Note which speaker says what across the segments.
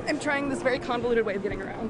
Speaker 1: I'm trying this very convoluted way of getting around.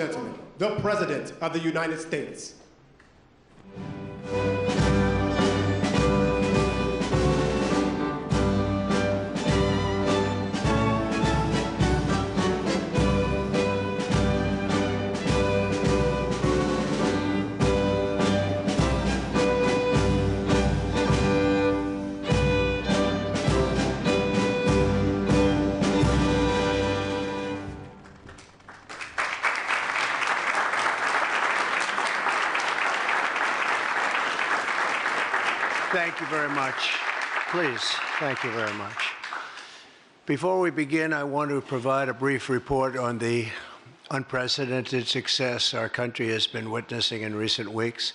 Speaker 2: and gentlemen, the President of the United States.
Speaker 3: Thank you very much. Please, thank you very much. Before we begin, I want to provide a brief report on the unprecedented success our country has been witnessing in recent weeks.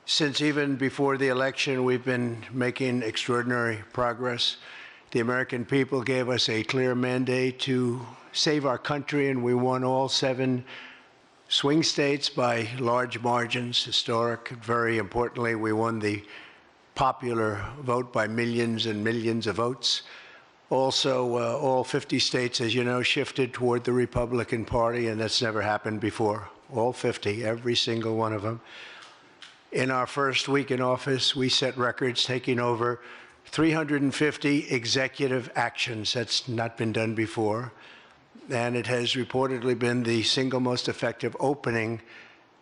Speaker 3: Since even before the election, we've been making extraordinary progress. The American people gave us a clear mandate to save our country, and we won all 7 swing states by large margins, historic. Very importantly, we won the popular vote by millions and millions of votes. Also, all 50 states, as you know, shifted toward the Republican Party, and that's never happened before. All 50, every single one of them. In our first week in office, we set records, taking over 350 executive actions. That's not been done before. And it has reportedly been the single most effective opening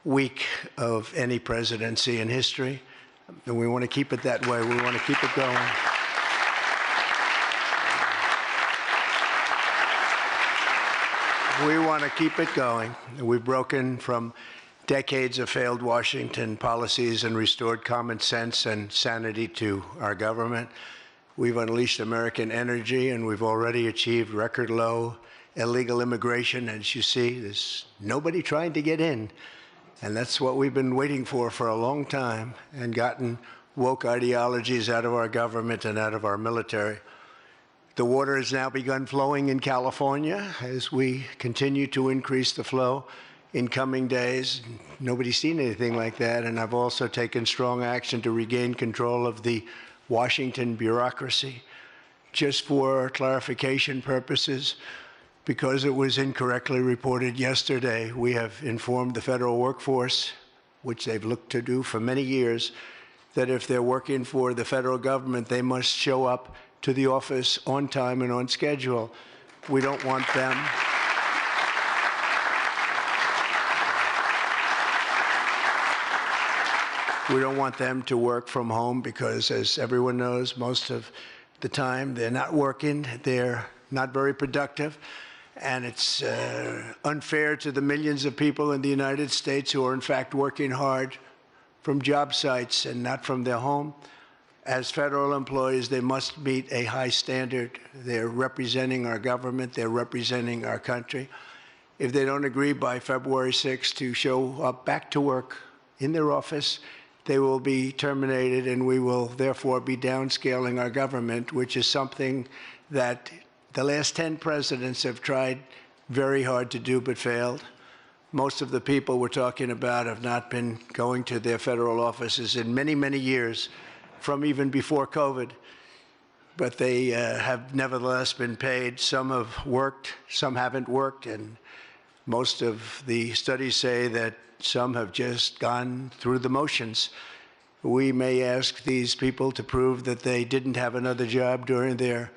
Speaker 3: week of any presidency in history. And we want to keep it that way. We want to keep it going. We want to keep it going. We've broken from decades of failed Washington policies and restored common sense and sanity to our government. We've unleashed American energy, and we've already achieved record low illegal immigration. As you see, there's nobody trying to get in. And that's what we've been waiting for a long time, and gotten woke ideologies out of our government and out of our military. The water has now begun flowing in California as we continue to increase the flow in coming days. Nobody's seen anything like that. And I've also taken strong action to regain control of the Washington bureaucracy. Just for clarification purposes, because it was incorrectly reported yesterday, we have informed the federal workforce, which they've looked to do for many years, that if they're working for the federal government, they must show up to the office on time and on schedule. We don't want them. We don't want them to work from home because, as everyone knows, most of the time they're not working, they're not very productive. And it's unfair to the millions of people in the United States who are, in fact, working hard from job sites and not from their home. As federal employees, they must meet a high standard. They're representing our government. They're representing our country. If they don't agree by February 6th to show up back to work in their office, they will be terminated, and we will therefore be downscaling our government, which is something that the last 10 presidents have tried very hard to do but failed. Most of the people we're talking about have not been going to their federal offices in many, many years, from even before COVID. But they have nevertheless been paid. Some have worked, some haven't worked, and most of the studies say that some have just gone through the motions. We may ask these people to prove that they didn't have another job during their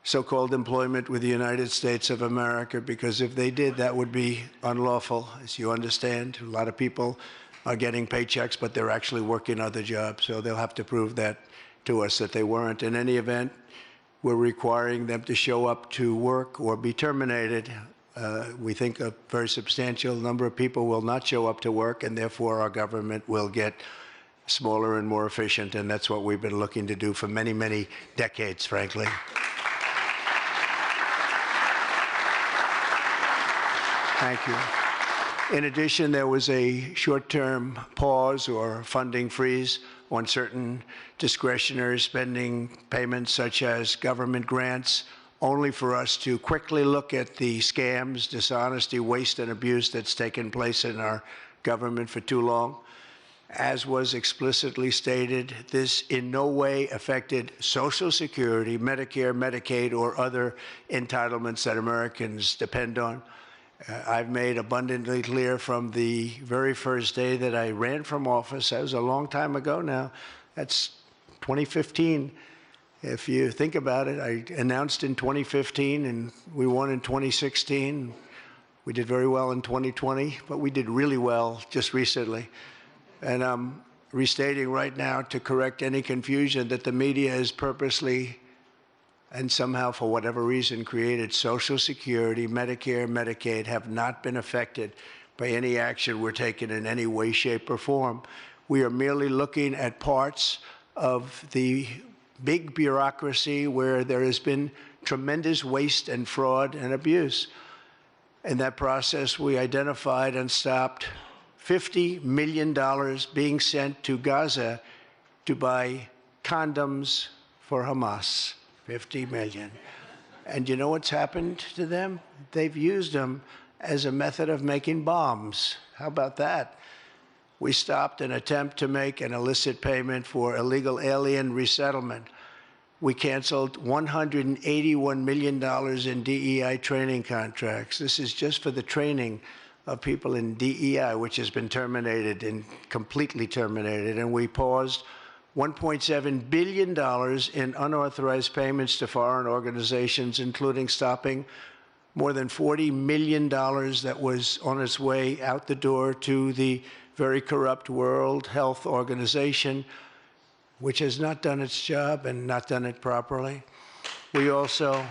Speaker 3: so-called employment with the United States of America, because if they did, that would be unlawful. As you understand, a lot of people are getting paychecks, but they're actually working other jobs, so they'll have to prove that to us, that they weren't. In any event, we're requiring them to show up to work or be terminated. We think a very substantial number of people will not show up to work, and therefore our government will get smaller and more efficient, and that's what we've been looking to do for many, many decades, frankly. Thank you. In addition, there was a short-term pause or funding freeze on certain discretionary spending payments, such as government grants, only for us to quickly look at the scams, dishonesty, waste, and abuse that's taken place in our government for too long. As was explicitly stated, this in no way affected Social Security, Medicare, Medicaid, or other entitlements that Americans depend on. I've made abundantly clear from the very first day that I ran from office, that was a long time ago now, that's 2015. If you think about it, I announced in 2015 and we won in 2016. We did very well in 2020, but we did really well just recently. And I'm restating right now to correct any confusion that the media has purposely and somehow, for whatever reason, created Social Security, Medicare, Medicaid have not been affected by any action we're taking in any way, shape, or form. We are merely looking at parts of the big bureaucracy where there has been tremendous waste and fraud and abuse. In that process, we identified and stopped $50 million being sent to Gaza to buy condoms for Hamas. 50 million. And you know what's happened to them? They've used them as a method of making bombs. How about that? We stopped an attempt to make an illicit payment for illegal alien resettlement. We canceled $181 million in DEI training contracts. This is just for the training of people in DEI, which has been terminated and completely terminated. And we paused $1.7 billion in unauthorized payments to foreign organizations, including stopping more than $40 million that was on its way out the door to the very corrupt World Health Organization, which has not done its job and not done it properly. We also...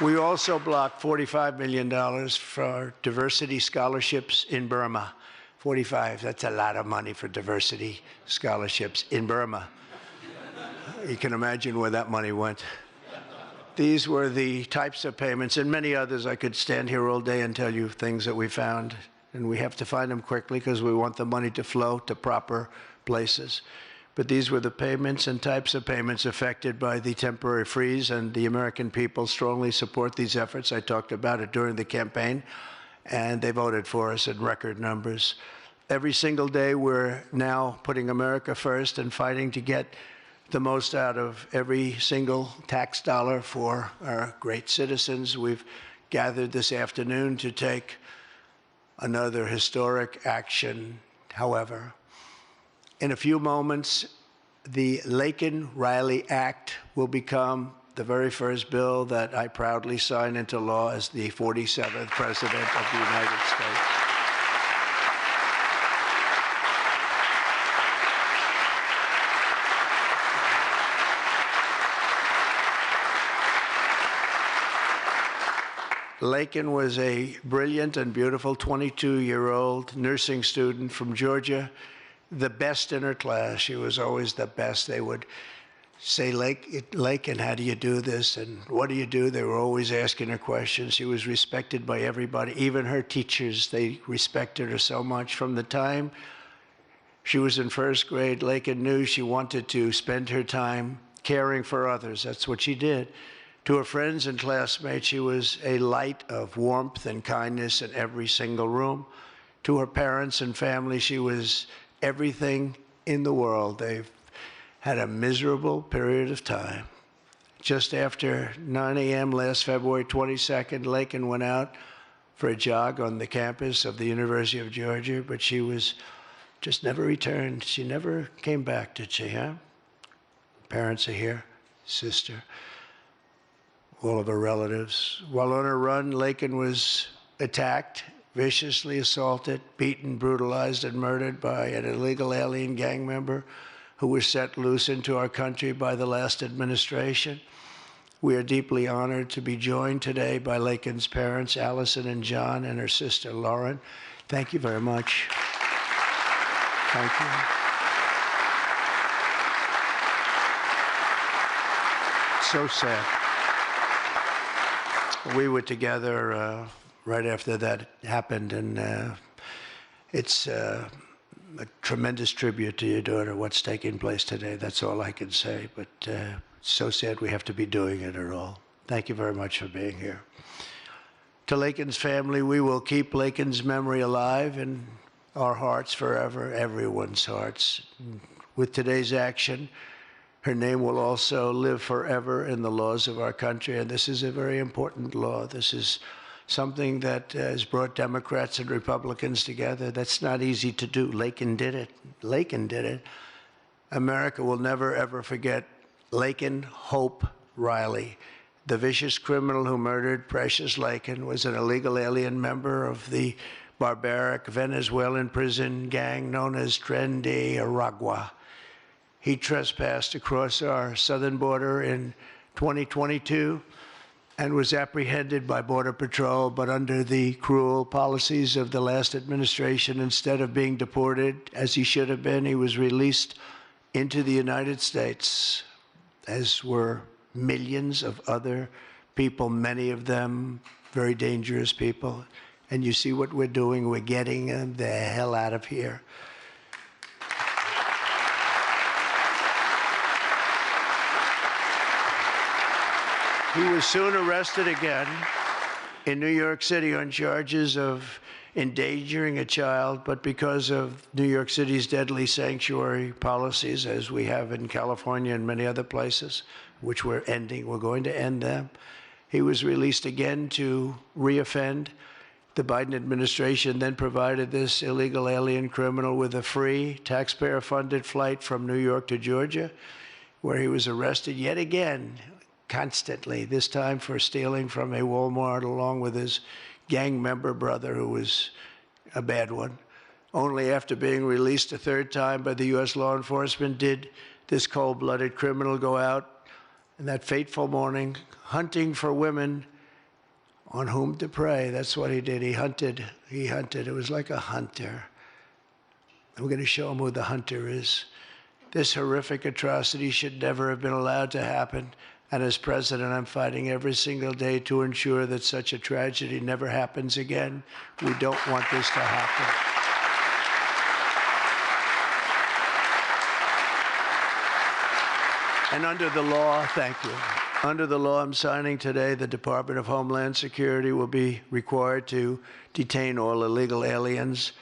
Speaker 3: We also blocked $45 million for diversity scholarships in Burma. 45, that's a lot of money for diversity scholarships in Burma. You can imagine where that money went. These were the types of payments, and many others. I could stand here all day and tell you things that we found, and we have to find them quickly because we want the money to flow to proper places. But these were the payments and types of payments affected by the temporary freeze, and the American people strongly support these efforts. I talked about it during the campaign, and they voted for us in record numbers. Every single day, we're now putting America first and fighting to get the most out of every single tax dollar for our great citizens. We've gathered this afternoon to take another historic action, however. In a few moments, the Laken Riley Act will become the very first bill that I proudly sign into law as the 47th President of the United States. Laken was a brilliant and beautiful 22-year-old nursing student from Georgia, the best in her class. She was always the best. They would say, Laken, how do you do this? And what do you do? They were always asking her questions. She was respected by everybody, even her teachers. They respected her so much. From the time she was in first grade, Laken knew she wanted to spend her time caring for others. That's what she did. To her friends and classmates, she was a light of warmth and kindness in every single room. To her parents and family, she was everything in the world. They've had a miserable period of time. Just after 9 a.m. last February 22nd, Laken went out for a jog on the campus of the University of Georgia, but she was just never returned. She never came back, did she, huh? Parents are here, sister, all of her relatives. While on her run, Laken was attacked, viciously assaulted, beaten, brutalized, and murdered by an illegal alien gang member who was set loose into our country by the last administration. We are deeply honored to be joined today by Laken's parents, Allison and John, and her sister, Lauren. Thank you very much. Thank you. So sad. We were together right after that happened, and it's a tremendous tribute to your daughter, what's taking place today. That's all I can say, but it's so sad we have to be doing it at all. Thank you very much for being here. To Laken's family, we will keep Laken's memory alive in our hearts forever, everyone's hearts. With today's action, Her name will also live forever in the laws of our country, and this is a very important law. This is something that has brought Democrats and Republicans together. That's not easy to do. Laken did it. Laken did it. America will never, ever forget Laken Hope Riley. The vicious criminal who murdered Precious Laken was an illegal alien member of the barbaric Venezuelan prison gang known as Tren de Aragua. He trespassed across our southern border in 2022 and was apprehended by Border Patrol, but under the cruel policies of the last administration, instead of being deported, as he should have been, he was released into the United States, as were millions of other people, many of them very dangerous people. And you see what we're doing? We're getting them the hell out of here. He was soon arrested again in New York City on charges of endangering a child, but because of New York City's deadly sanctuary policies, as we have in California and many other places, which we're going to end them, he was released again to reoffend. The Biden administration then provided this illegal alien criminal with a free, taxpayer-funded flight from New York to Georgia, where he was arrested yet again, constantly, this time for stealing from a Walmart along with his gang member brother, who was a bad one. Only after being released a third time by the U.S. law enforcement did this cold-blooded criminal go out in that fateful morning hunting for women on whom to prey. That's what he did. He hunted. He hunted. It was like a hunter. We're going to show him who the hunter is. This horrific atrocity should never have been allowed to happen. And as president, I'm fighting every single day to ensure that such a tragedy never happens again. We don't want this to happen. And under the law, thank you. Under the law I'm signing today, the Department of Homeland Security will be required to detain all illegal aliens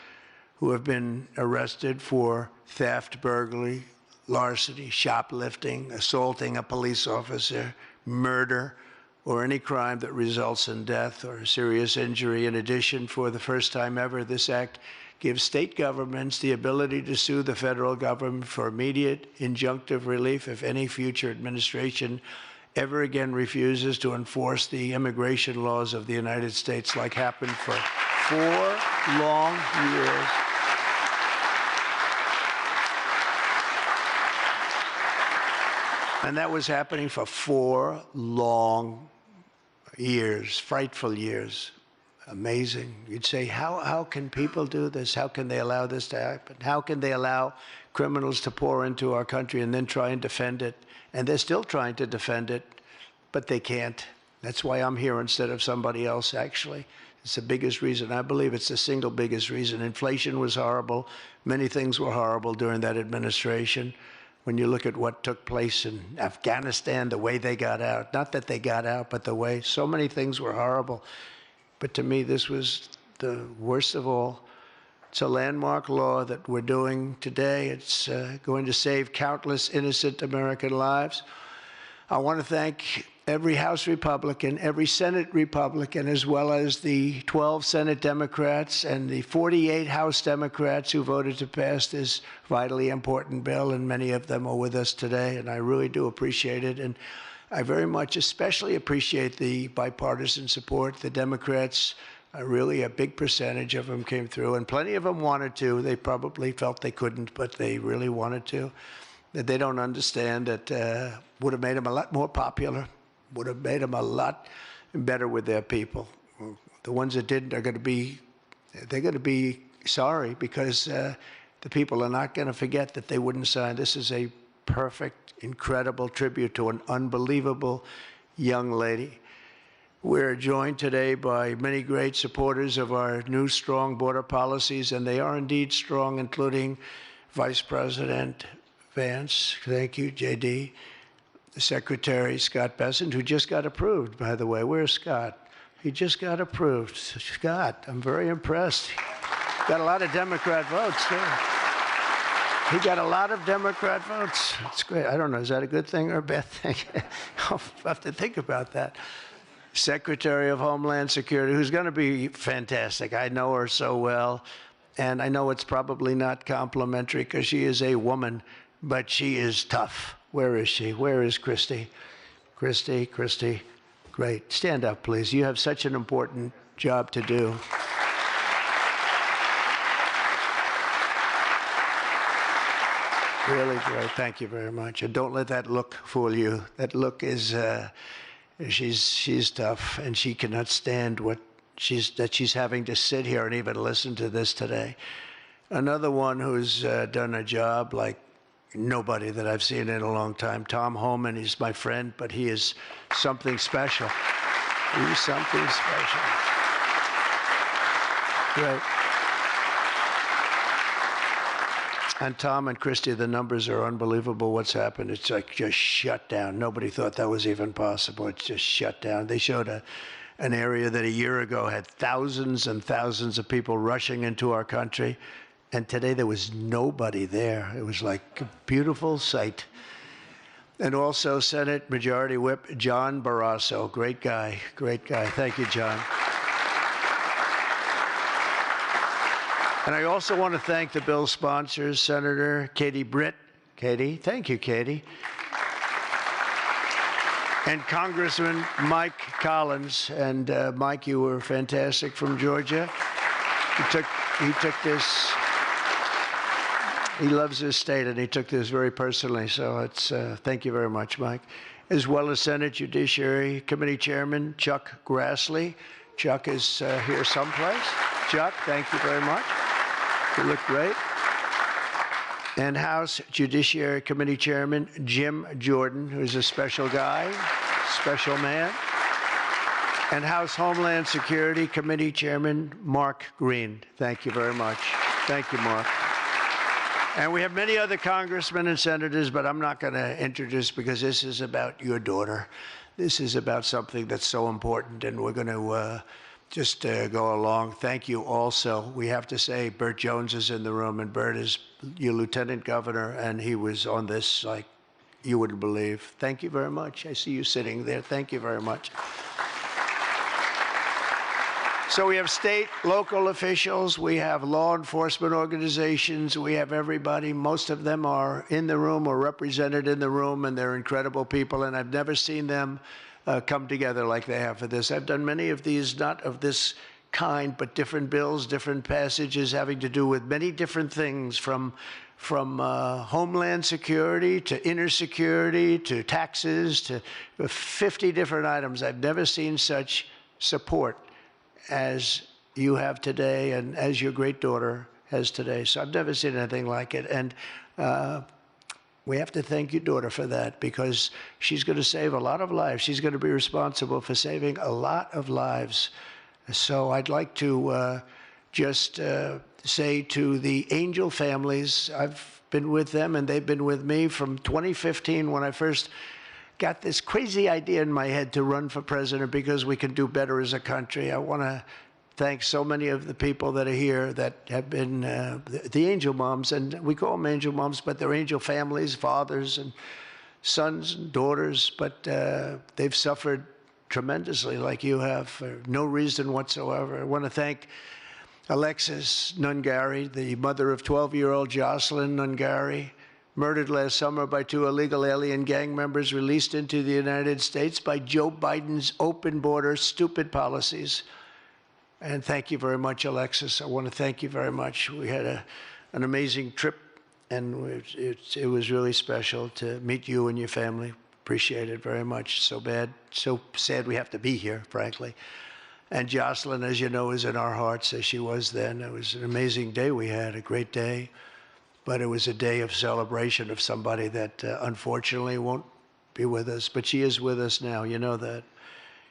Speaker 3: who have been arrested for theft, burglary, larceny, shoplifting, assaulting a police officer, murder, or any crime that results in death or serious injury. In addition, for the first time ever, this act gives state governments the ability to sue the federal government for immediate injunctive relief if any future administration ever again refuses to enforce the immigration laws of the United States, like happened for 4 long years. And that was happening for 4 long years, frightful years. Amazing. You'd say, how can people do this? How can they allow this to happen? How can they allow criminals to pour into our country and then try and defend it? And they're still trying to defend it, but they can't. That's why I'm here instead of somebody else, actually. It's the biggest reason. I believe it's the single biggest reason. Inflation was horrible. Many things were horrible during that administration. When you look at what took place in Afghanistan, the way they got out, not that they got out, but the way, so many things were horrible. But to me, this was the worst of all. It's a landmark law that we're doing today. It's going to save countless innocent American lives. I want to thank every House Republican, every Senate Republican, as well as the 12 Senate Democrats and the 48 House Democrats who voted to pass this vitally important bill, and many of them are with us today, and I really do appreciate it. And I very much especially appreciate the bipartisan support. The Democrats, really a big percentage of them came through, and plenty of them wanted to. They probably felt they couldn't, but they really wanted to. That they don't understand that would have made them a lot more popular, would have made them a lot better with their people. The ones that didn't are going to be, they're going to be sorry, because the people are not going to forget that they wouldn't sign. This is a perfect, incredible tribute to an unbelievable young lady. We're joined today by many great supporters of our new strong border policies, and they are indeed strong, including Vice President Vance, thank you, JD, the Secretary Scott Bessent, who just got approved, by the way. Where's Scott? He just got approved. Scott, I'm very impressed. Got a lot of Democrat votes, too. He got a lot of Democrat votes. It's great. I don't know, is that a good thing or a bad thing? I'll have to think about that. Secretary of Homeland Security, who's going to be fantastic. I know her so well, and I know it's probably not complimentary because she is a woman, but she is tough. Where is she? Where is Christy? Christy, great. Stand up, please. You have such an important job to do. Really great. Thank you very much. And don't let that look fool you. That look is, she's tough, and she cannot stand what she's having to sit here and even listen to this today. Another one who's done a job like nobody that I've seen in a long time, Tom Homan. He's my friend, but he is something special. He's something special. Great. And Tom and Christy, the numbers are unbelievable. What's happened? It's like just shut down. Nobody thought that was even possible. It's just shut down. They showed an area that a year ago had thousands and thousands of people rushing into our country. And today there was nobody there. It was like a beautiful sight. And also Senate Majority Whip John Barrasso. Great guy, great guy. Thank you, John. And I also want to thank the bill sponsors, Senator Katie Britt. Katie, thank you, Katie. And Congressman Mike Collins. And Mike, you were fantastic from Georgia. He took this, he loves his state, and he took this very personally. So it's, thank you very much, Mike. As well as Senate Judiciary Committee Chairman Chuck Grassley. Chuck is here someplace. Chuck, thank you very much. You look great. And House Judiciary Committee Chairman Jim Jordan, who's a special guy, special man. And House Homeland Security Committee Chairman Mark Green. Thank you very much. Thank you, Mark. And we have many other congressmen and senators, but I'm not going to introduce because this is about your daughter. This is about something that's so important, and we're going to just go along. Thank you also. We have to say Burt Jones is in the room, and Burt is your lieutenant governor, and he was on this like you wouldn't believe. Thank you very much. I see you sitting there. Thank you very much. So we have state, local officials, we have law enforcement organizations, we have everybody. Most of them are in the room or represented in the room, and they're incredible people, and I've never seen them come together like they have for this. I've done many of these, not of this kind, but different bills, different passages having to do with many different things, from homeland security to inner security to taxes to 50 different items. I've never seen such support as you have today and as your great daughter has today. So I've never seen anything like it. And we have to thank your daughter for that, because she's going to save a lot of lives. She's going to be responsible for saving a lot of lives. So I'd like to just say to the Angel families, I've been with them and they've been with me from 2015 when I first got this crazy idea in my head to run for president because we can do better as a country. I want to thank so many of the people that are here that have been the angel moms, and we call them angel moms, but they're angel families, fathers and sons and daughters, but they've suffered tremendously like you have for no reason whatsoever. I want to thank Alexis Nungari, the mother of 12-year-old Jocelyn Nungari, murdered last summer by 2 illegal alien gang members released into the United States by Joe Biden's open border stupid policies. And thank you very much, Alexis. I want to thank you very much. We had an amazing trip, and it was really special to meet you and your family. Appreciate it very much. So sad we have to be here, frankly. And Jocelyn, as you know, is in our hearts, as she was then. It was an amazing day we had, a great day. But it was a day of celebration of somebody that unfortunately won't be with us. But she is with us now, you know that.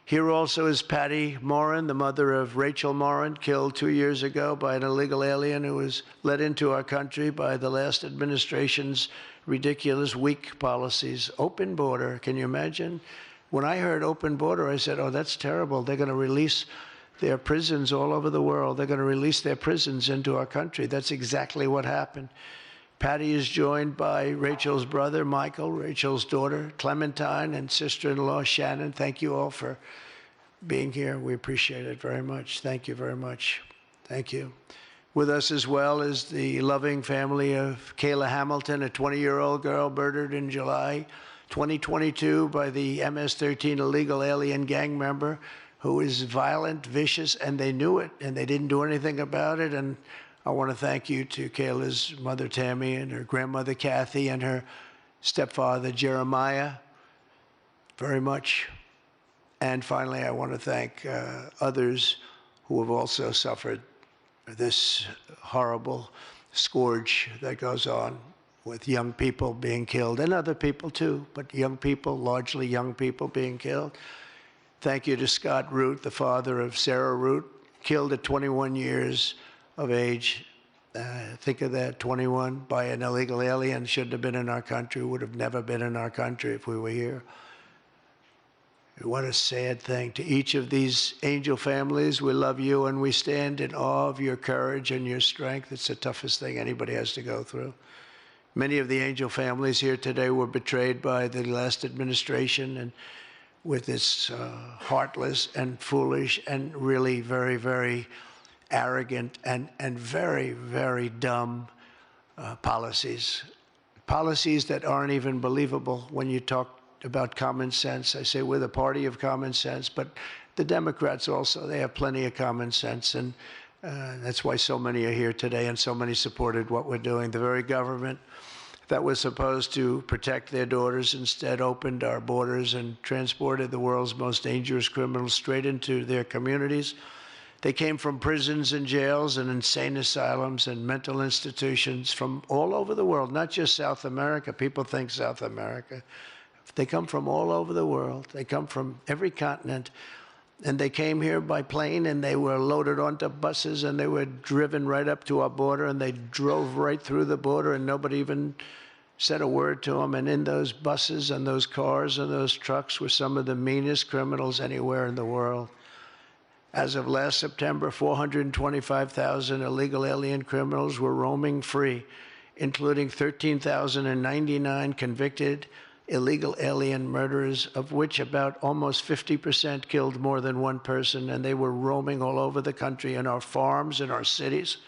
Speaker 3: Here also is Patty Morin, the mother of Rachel Morin, killed 2 years ago by an illegal alien who was let into our country by the last administration's ridiculous, weak policies. Open border, can you imagine? When I heard open border, I said, oh, that's terrible. They're going to release their prisons all over the world. They're going to release their prisons into our country. That's exactly what happened. Patty is joined by Rachel's brother, Michael, Rachel's daughter, Clementine, and sister-in-law, Shannon. Thank you all for being here. We appreciate it very much. Thank you very much. Thank you. With us as well is the loving family of Kayla Hamilton, a 20-year-old girl murdered in July 2022 by the MS-13 illegal alien gang member who is violent, vicious, and they knew it, and they didn't do anything about it. And I want to thank you to Kayla's mother, Tammy, and her grandmother, Kathy, and her stepfather, Jeremiah, very much. And finally, I want to thank others who have also suffered this horrible scourge that goes on with young people being killed, and other people too, but young people, largely young people being killed. Thank you to Scott Root, the father of Sarah Root, killed at 21 years of age. Think of that, 21, by an illegal alien. Shouldn't have been in our country, would have never been in our country if we were here. What a sad thing. To each of these angel families, we love you and we stand in awe of your courage and your strength. It's the toughest thing anybody has to go through. Many of the angel families here today were betrayed by the last administration and with its heartless and foolish and really very, very arrogant and very, very dumb policies. Policies that aren't even believable when you talk about common sense. I say we're the party of common sense, but the Democrats also, they have plenty of common sense, and that's why so many are here today and so many supported what we're doing. The very government that was supposed to protect their daughters instead opened our borders and transported the world's most dangerous criminals straight into their communities. They came from prisons and jails and insane asylums and mental institutions from all over the world, not just South America. People think South America. They come from all over the world. They come from every continent. And they came here by plane, and they were loaded onto buses, and they were driven right up to our border, and they drove right through the border, and nobody even said a word to them. And in those buses and those cars and those trucks were some of the meanest criminals anywhere in the world. As of last September, 425,000 illegal alien criminals were roaming free, including 13,099 convicted illegal alien murderers, of which about almost 50% killed more than one person, and they were roaming all over the country in our farms, in our cities.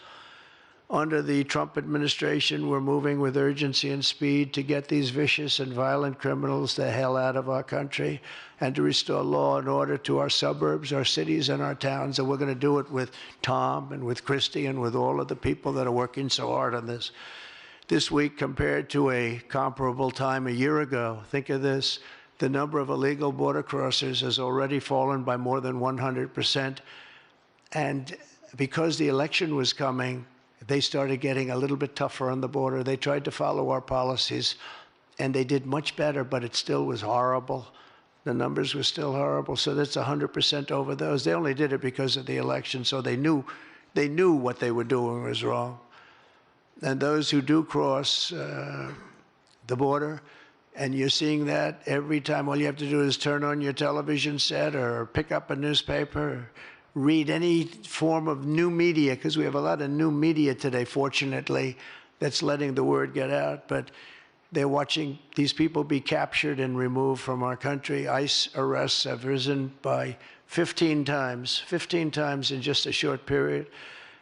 Speaker 3: Under the Trump administration, we're moving with urgency and speed to get these vicious and violent criminals the hell out of our country and to restore law and order to our suburbs, our cities, and our towns. And we're going to do it with Tom and with Christy and with all of the people that are working so hard on this. This week, compared to a comparable time a year ago, think of this, the number of illegal border crossers has already fallen by more than 100%. And because the election was coming, they started getting a little bit tougher on the border. They tried to follow our policies, and they did much better, but it still was horrible. The numbers were still horrible, so that's 100% over those. They only did it because of the election, so they knew what they were doing was wrong. And those who do cross the border, and you're seeing that every time, all you have to do is turn on your television set or pick up a newspaper, or read any form of new media, because we have a lot of new media today, fortunately, that's letting the word get out. But they're watching these people be captured and removed from our country. ICE arrests have risen by 15 times in just a short period.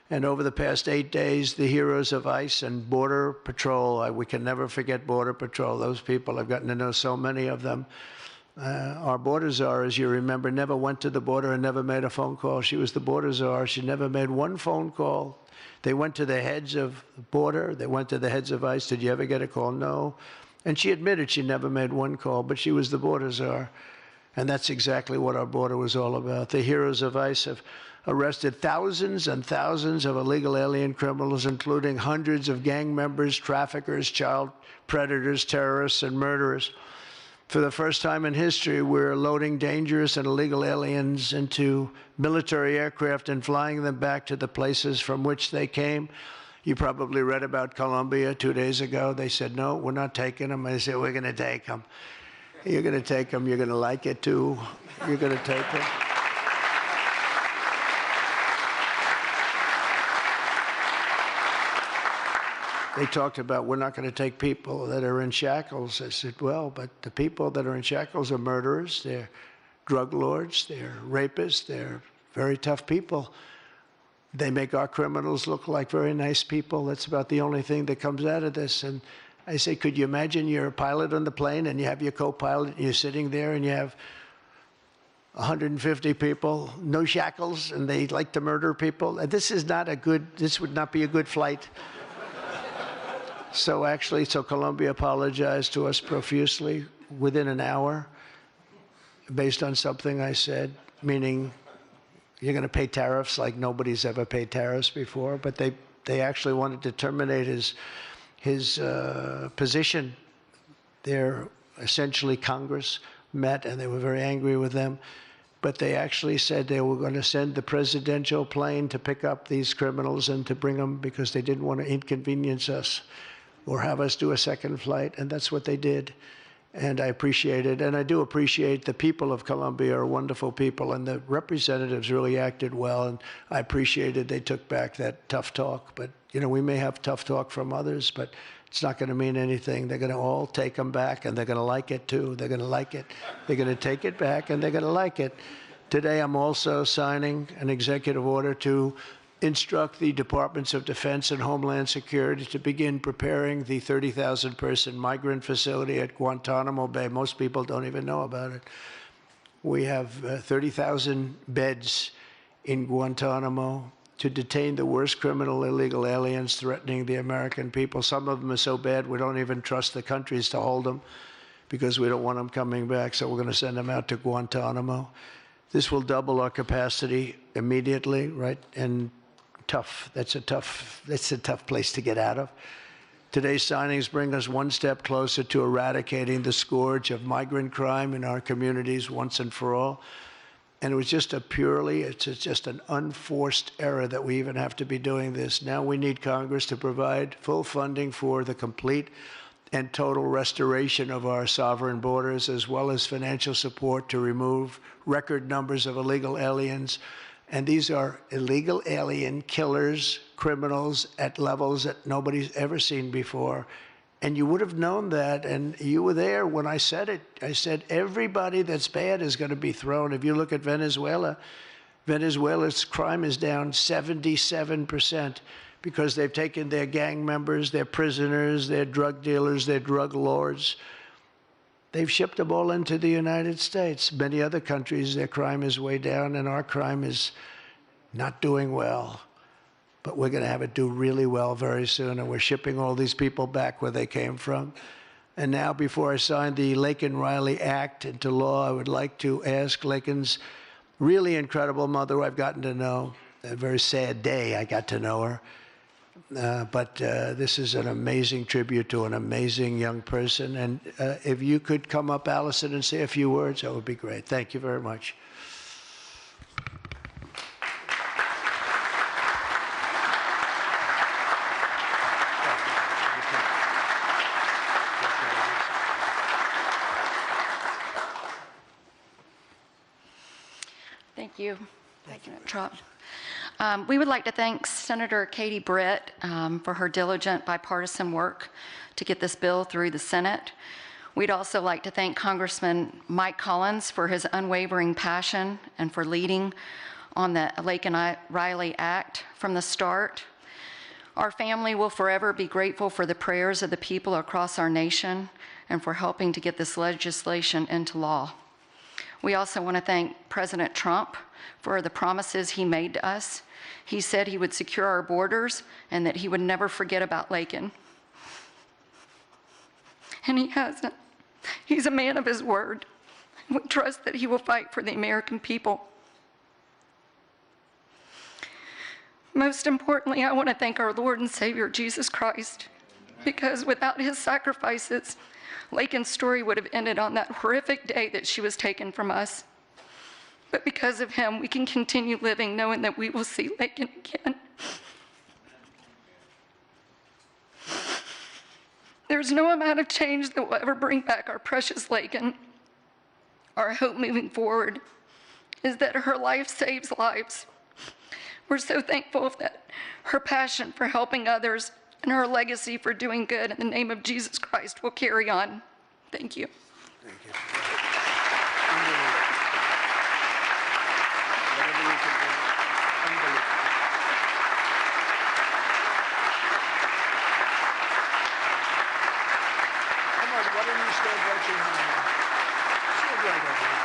Speaker 3: And over the past 8 days, the heroes of ICE and Border Patrol, we can never forget Border Patrol. Those people, I've gotten to know so many of them. Our border czar, as you remember, never went to the border and never made a phone call. She was the border czar. She never made one phone call. They went to the heads of the border. They went to the heads of ICE. Did you ever get a call? No. And she admitted she never made one call, but she was the border czar. And that's exactly what our border was all about. The heroes of ICE have arrested thousands and thousands of illegal alien criminals, including hundreds of gang members, traffickers, child predators, terrorists, and murderers. For the first time in history, we're loading dangerous and illegal aliens into military aircraft and flying them back to the places from which they came. You probably read about Colombia 2 days ago. They said, no, we're not taking them. I said, we're going to take them. You're going to take them. You're going to like it, too. You're going to take them. they talked about, we're not going to take people that are in shackles. I said, well, but the people that are in shackles are murderers, they're drug lords, they're rapists, they're very tough people. They make our criminals look like very nice people. That's about the only thing that comes out of this. And I say, could you imagine you're a pilot on the plane and you have your co-pilot and you're sitting there and you have 150 people, no shackles, and they like to murder people? This would not be a good flight. So Colombia apologized to us profusely within an hour based on something I said, meaning you're going to pay tariffs like nobody's ever paid tariffs before. But they actually wanted to terminate his position. They're essentially Congress met, and they were very angry with them. But they actually said they were going to send the presidential plane to pick up these criminals and to bring them because they didn't want to inconvenience us or have us do a second flight, and that's what they did. And I appreciate it, and I do appreciate the people of Colombia are wonderful people, and the representatives really acted well, and I appreciated they took back that tough talk. But, you know, we may have tough talk from others, but it's not going to mean anything. They're going to all take them back, and they're going to like it, too. They're going to like it. They're going to take it back, and they're going to like it. Today, I'm also signing an executive order to instruct the Departments of Defense and Homeland Security to begin preparing the 30,000-person migrant facility at Guantanamo Bay. Most people don't even know about it. We have 30,000 beds in Guantanamo to detain the worst criminal illegal aliens threatening the American people. Some of them are so bad we don't even trust the countries to hold them because we don't want them coming back, so we're going to send them out to Guantanamo. This will double our capacity immediately, right? And that's a tough place to get out of. Today's signings bring us one step closer to eradicating the scourge of migrant crime in our communities once and for all. And it was just it's just an unforced error that we even have to be doing this. Now we need Congress to provide full funding for the complete and total restoration of our sovereign borders, as well as financial support to remove record numbers of illegal aliens. And these are illegal alien killers, criminals at levels that nobody's ever seen before. And you would have known that, and you were there when I said it. I said everybody that's bad is going to be thrown. If you look at Venezuela, Venezuela's crime is down 77% because they've taken their gang members, their prisoners, their drug dealers, their drug lords. They've shipped them all into the United States. Many other countries, their crime is way down, and our crime is not doing well. But we're going to have it do really well very soon, and we're shipping all these people back where they came from. And now, before I sign the Laken Riley Act into law, I would like to ask Laken's really incredible mother, who I've gotten to know. A very sad day I got to know her. But this is an amazing tribute to an amazing young person. And if you could come up, Allison, and say a few words, that would be great. Thank you very much.
Speaker 4: Thank you. President Trump. We would like to thank Senator Katie Britt for her diligent bipartisan work to get this bill through the Senate. We'd also like to thank Congressman Mike Collins for his unwavering passion and for leading on the Laken Riley Act from the start. Our family will forever be grateful for the prayers of the people across our nation and for helping to get this legislation into law. We also want to thank President Trump for the promises he made to us. He said he would secure our borders and that he would never forget about Laken. And he hasn't. He's a man of his word. We trust that he will fight for the American people. Most importantly, I want to thank our Lord and Savior, Jesus Christ, because without his sacrifices, Laken's story would have ended on that horrific day that she was taken from us. But because of him, we can continue living knowing that we will see Laken again. There's no amount of change that will ever bring back our precious Laken. Our hope moving forward is that her life saves lives. We're so thankful that her passion for helping others and her legacy for doing good in the name of Jesus Christ will carry on. Thank you.
Speaker 3: Thank you. Whatever you can do. Unbelievable. Come on, why don't you stand right behind me? Stand right over here.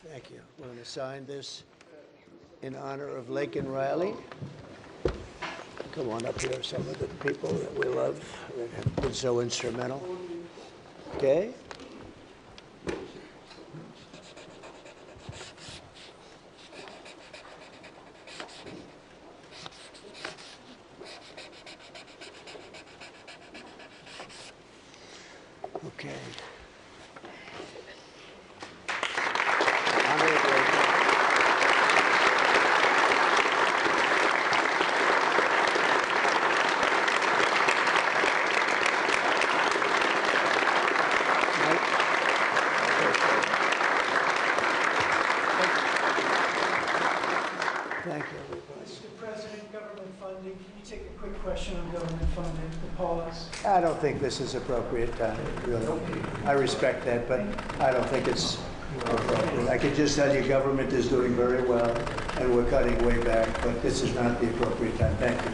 Speaker 3: Thank you. We're going to sign this in honor of Ley Laken Riley. Come on up here, some of the people that we love that have been so instrumental. Okay? Okay. Thank you, everybody.
Speaker 5: Mr. President, government funding, can you take a quick question on government funding, the pause?
Speaker 3: I don't think this is appropriate time, really. I respect that, but I don't think it's appropriate. I can just tell you government is doing very well, and we're cutting way back, but this is not the appropriate time. Thank you.